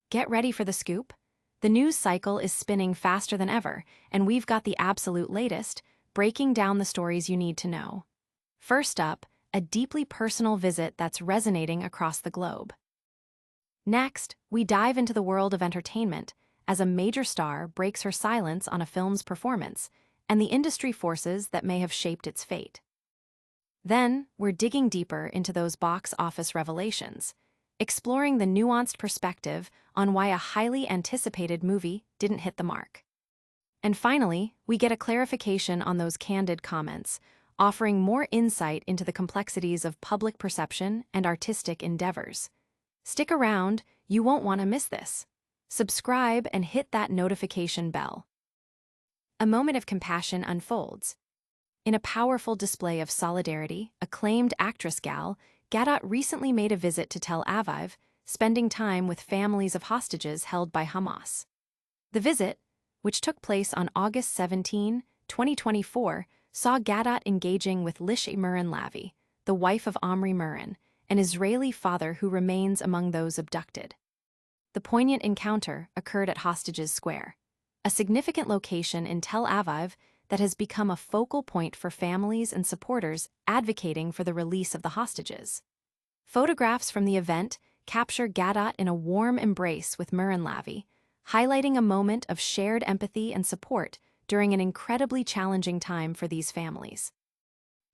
Get ready for the scoop. The news cycle is spinning faster than ever, and we've got the absolute latest, breaking down the stories you need to know. First up, a deeply personal visit that's resonating across the globe. Next, we dive into the world of entertainment as a major star breaks her silence on a film's performance and the industry forces that may have shaped its fate. Then, we're digging deeper into those box office revelations, exploring the nuanced perspective on why a highly anticipated movie didn't hit the mark. And finally, we get a clarification on those candid comments, offering more insight into the complexities of public perception and artistic endeavors. Stick around, you won't want to miss this. Subscribe and hit that notification bell. A moment of compassion unfolds. In a powerful display of solidarity, acclaimed actress Gadot recently made a visit to Tel Aviv, spending time with families of hostages held by Hamas. The visit, which took place on August 17, 2024, saw Gadot engaging with Lish Murin Lavi, the wife of Omri Murin, an Israeli father who remains among those abducted. The poignant encounter occurred at Hostages Square, a significant location in Tel Aviv that has become a focal point for families and supporters advocating for the release of the hostages. Photographs from the event capture Gadot in a warm embrace with Murin Lavi, highlighting a moment of shared empathy and support during an incredibly challenging time for these families.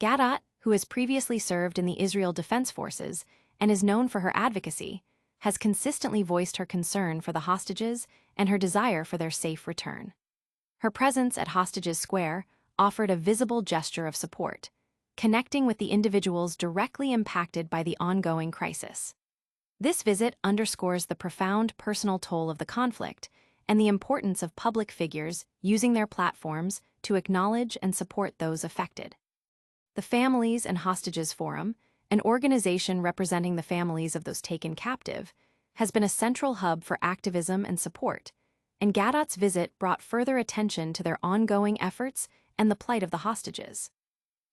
Gadot, who has previously served in the Israel Defense Forces and is known for her advocacy, has consistently voiced her concern for the hostages and her desire for their safe return. Her presence at Hostages Square offered a visible gesture of support, connecting with the individuals directly impacted by the ongoing crisis. This visit underscores the profound personal toll of the conflict and the importance of public figures using their platforms to acknowledge and support those affected. The Families and Hostages Forum, an organization representing the families of those taken captive, has been a central hub for activism and support, and Gadot's visit brought further attention to their ongoing efforts and the plight of the hostages.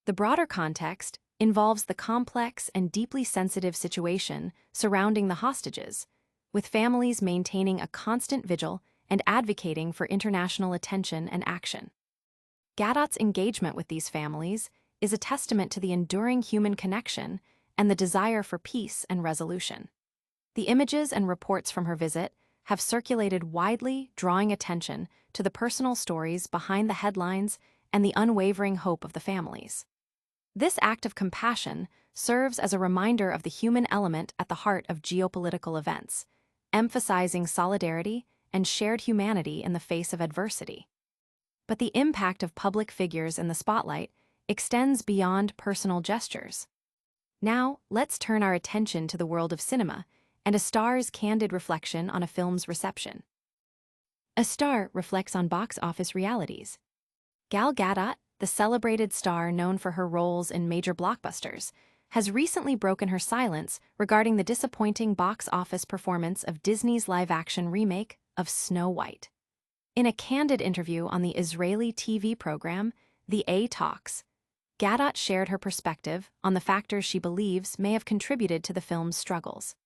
The broader context involves the complex and deeply sensitive situation surrounding the hostages, with families maintaining a constant vigil and advocating for international attention and action. Gadot's engagement with these families is a testament to the enduring human connection and the desire for peace and resolution. The images and reports from her visit have circulated widely, drawing attention to the personal stories behind the headlines and the unwavering hope of the families. This act of compassion serves as a reminder of the human element at the heart of geopolitical events, emphasizing solidarity and shared humanity in the face of adversity. But the impact of public figures in the spotlight extends beyond personal gestures. Now, let's turn our attention to the world of cinema and a star's candid reflection on a film's reception. A star reflects on box office realities. Gal Gadot, the celebrated star known for her roles in major blockbusters, has recently broken her silence regarding the disappointing box office performance of Disney's live-action remake of Snow White. In a candid interview on the Israeli TV program, The A Talks, Gadot shared her perspective on the factors she believes may have contributed to the film's struggles.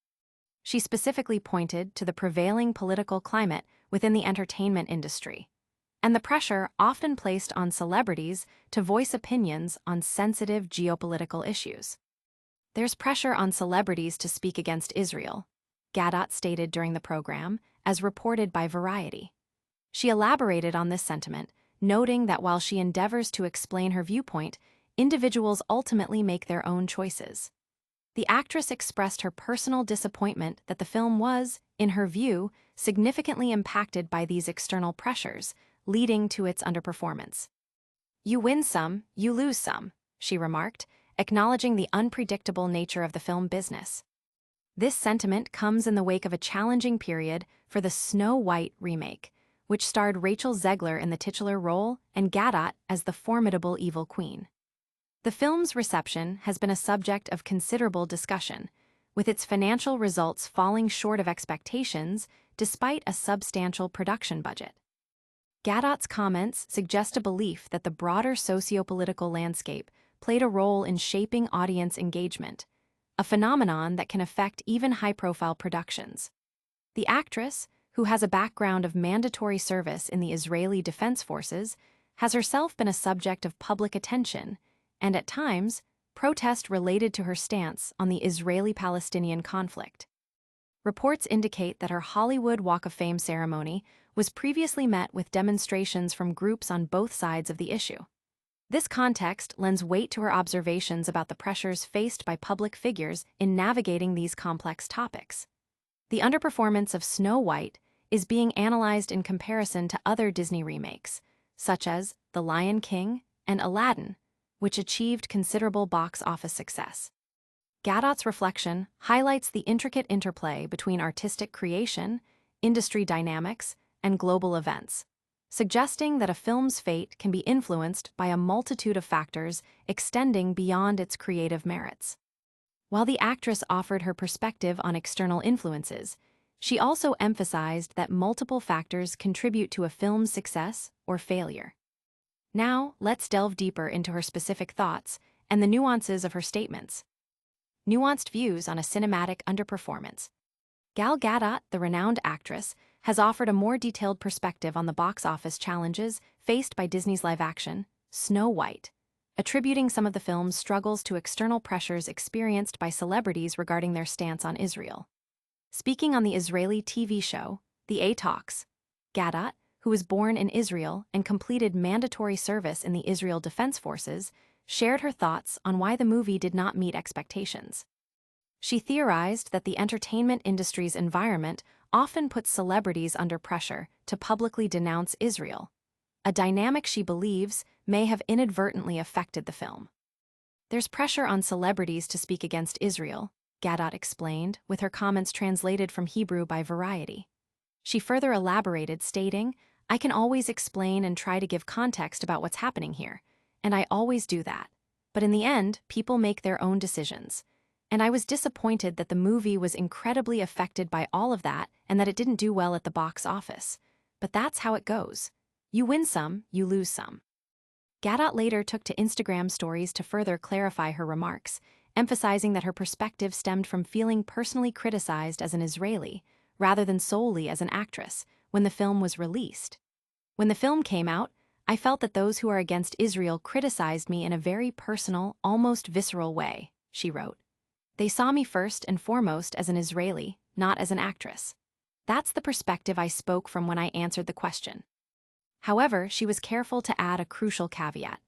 She specifically pointed to the prevailing political climate within the entertainment industry, and the pressure often placed on celebrities to voice opinions on sensitive geopolitical issues. "There's pressure on celebrities to speak against Israel," Gadot stated during the program, as reported by Variety. She elaborated on this sentiment, noting that while she endeavors to explain her viewpoint, individuals ultimately make their own choices. The actress expressed her personal disappointment that the film was, in her view, significantly impacted by these external pressures, leading to its underperformance. "You win some, you lose some," she remarked, acknowledging the unpredictable nature of the film business. This sentiment comes in the wake of a challenging period for the Snow White remake, which starred Rachel Zegler in the titular role and Gadot as the formidable evil queen. The film's reception has been a subject of considerable discussion, with its financial results falling short of expectations despite a substantial production budget. Gadot's comments suggest a belief that the broader socio-political landscape played a role in shaping audience engagement, a phenomenon that can affect even high-profile productions. The actress, who has a background of mandatory service in the Israeli Defense Forces, has herself been a subject of public attention and, at times, protest related to her stance on the Israeli-Palestinian conflict. Reports indicate that her Hollywood Walk of Fame ceremony was previously met with demonstrations from groups on both sides of the issue. This context lends weight to her observations about the pressures faced by public figures in navigating these complex topics. The underperformance of Snow White is being analyzed in comparison to other Disney remakes, such as The Lion King and Aladdin, which achieved considerable box office success. Gadot's reflection highlights the intricate interplay between artistic creation, industry dynamics, and global events, suggesting that a film's fate can be influenced by a multitude of factors extending beyond its creative merits. While the actress offered her perspective on external influences, she also emphasized that multiple factors contribute to a film's success or failure. Now, let's delve deeper into her specific thoughts and the nuances of her statements. Nuanced views on a cinematic underperformance. Gal Gadot, the renowned actress, has offered a more detailed perspective on the box office challenges faced by Disney's live-action, Snow White, attributing some of the film's struggles to external pressures experienced by celebrities regarding their stance on Israel. Speaking on the Israeli TV show, The A-Talks, Gadot, who was born in Israel and completed mandatory service in the Israel Defense Forces, shared her thoughts on why the movie did not meet expectations. She theorized that the entertainment industry's environment often puts celebrities under pressure to publicly denounce Israel, a dynamic she believes may have inadvertently affected the film. There's pressure on celebrities to speak against Israel, Gadot explained, with her comments translated from Hebrew by Variety. She further elaborated, stating, "I can always explain and try to give context about what's happening here, and I always do that. But in the end, people make their own decisions. And I was disappointed that the movie was incredibly affected by all of that and that it didn't do well at the box office. But that's how it goes. You win some, you lose some." Gadot later took to Instagram stories to further clarify her remarks, emphasizing that her perspective stemmed from feeling personally criticized as an Israeli, rather than solely as an actress, when the film was released. "When the film came out, I felt that those who are against Israel criticized me in a very personal, almost visceral way," she wrote. "They saw me first and foremost as an Israeli, not as an actress. That's the perspective I spoke from when I answered the question." However, she was careful to add a crucial caveat.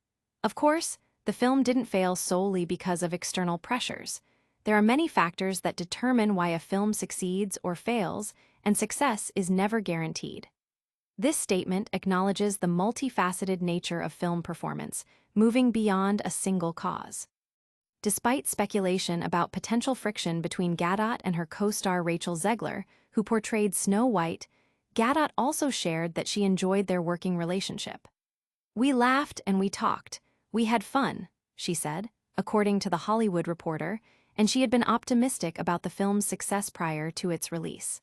Of course, the film didn't fail solely because of external pressures. There are many factors that determine why a film succeeds or fails, and success is never guaranteed. This statement acknowledges the multifaceted nature of film performance, moving beyond a single cause. Despite speculation about potential friction between Gadot and her co-star Rachel Zegler, who portrayed Snow White, Gadot also shared that she enjoyed their working relationship. "We laughed and we talked. We had fun," she said, according to The Hollywood Reporter, and she had been optimistic about the film's success prior to its release.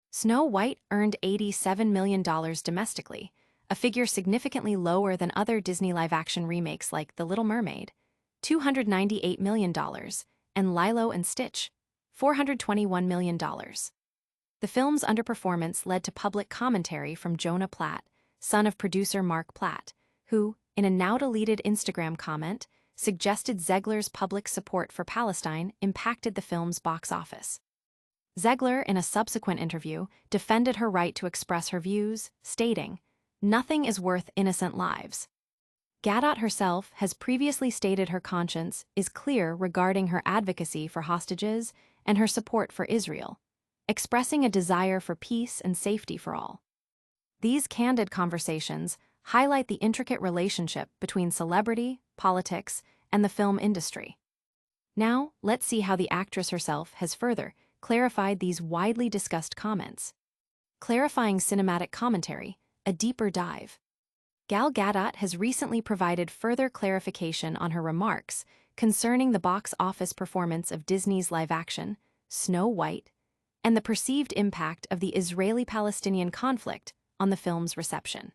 Snow White earned $87 million domestically, a figure significantly lower than other Disney live-action remakes like The Little Mermaid, $298 million, and Lilo and Stitch, $421 million. The film's underperformance led to public commentary from Jonah Platt, son of producer Mark Platt, who, in a now-deleted Instagram comment, suggested Zegler's public support for Palestine impacted the film's box office. Zegler, in a subsequent interview, defended her right to express her views, stating, "Nothing is worth innocent lives." Gadot herself has previously stated her conscience is clear regarding her advocacy for hostages and her support for Israel, expressing a desire for peace and safety for all. These candid conversations highlight the intricate relationship between celebrity, politics, and the film industry. Now, let's see how the actress herself has further clarified these widely discussed comments. Clarifying cinematic commentary, a deeper dive. Gal Gadot has recently provided further clarification on her remarks concerning the box office performance of Disney's live-action, Snow White, and the perceived impact of the Israeli-Palestinian conflict on the film's reception.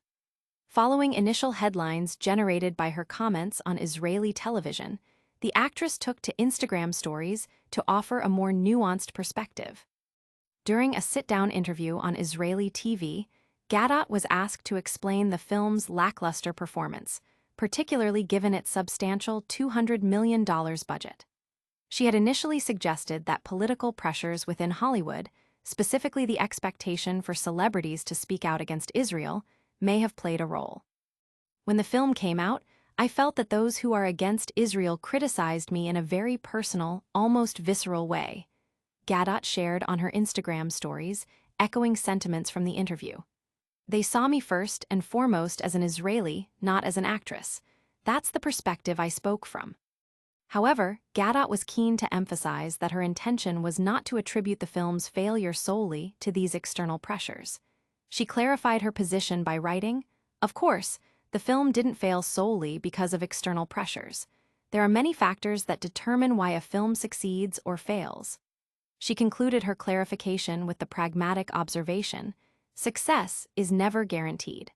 Following initial headlines generated by her comments on Israeli television, the actress took to Instagram stories to offer a more nuanced perspective. During a sit-down interview on Israeli TV, Gadot was asked to explain the film's lackluster performance, particularly given its substantial $200 million budget. She had initially suggested that political pressures within Hollywood, specifically the expectation for celebrities to speak out against Israel, may have played a role. When the film came out, I felt that those who are against Israel criticized me in a very personal, almost visceral way, Gadot shared on her Instagram stories, echoing sentiments from the interview. They saw me first and foremost as an Israeli, not as an actress. That's the perspective I spoke from. However, Gadot was keen to emphasize that her intention was not to attribute the film's failure solely to these external pressures. She clarified her position by writing, "Of course, the film didn't fail solely because of external pressures. There are many factors that determine why a film succeeds or fails." She concluded her clarification with the pragmatic observation, "Success is never guaranteed."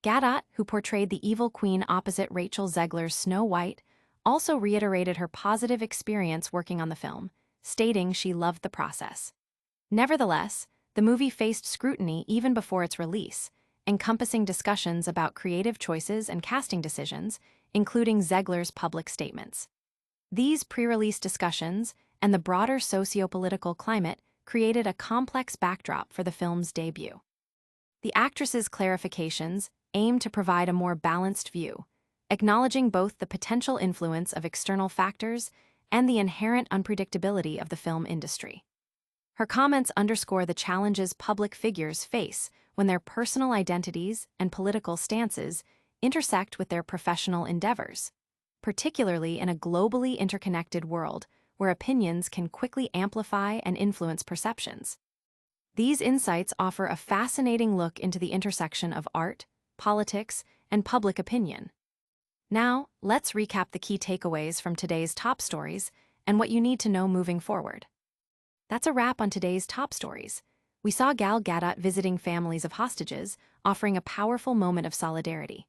Gadot, who portrayed the evil queen opposite Rachel Zegler's Snow White, also reiterated her positive experience working on the film, stating she loved the process. Nevertheless, the movie faced scrutiny even before its release, encompassing discussions about creative choices and casting decisions, including Zegler's public statements. These pre-release discussions and the broader socio-political climate created a complex backdrop for the film's debut. The actress's clarifications aim to provide a more balanced view, acknowledging both the potential influence of external factors and the inherent unpredictability of the film industry. Her comments underscore the challenges public figures face when their personal identities and political stances intersect with their professional endeavors, particularly in a globally interconnected world where opinions can quickly amplify and influence perceptions. These insights offer a fascinating look into the intersection of art, politics, and public opinion. Now, let's recap the key takeaways from today's top stories and what you need to know moving forward. That's a wrap on today's top stories. We saw Gal Gadot visiting families of hostages, offering a powerful moment of solidarity.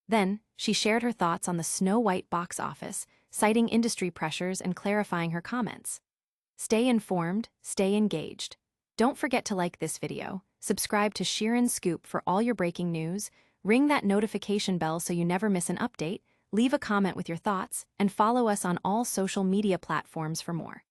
Then, she shared her thoughts on the Snow White box office, citing industry pressures and clarifying her comments. Stay informed, stay engaged. Don't forget to like this video, subscribe to Sheeran Scoop for all your breaking news, ring that notification bell so you never miss an update, leave a comment with your thoughts, and follow us on all social media platforms for more.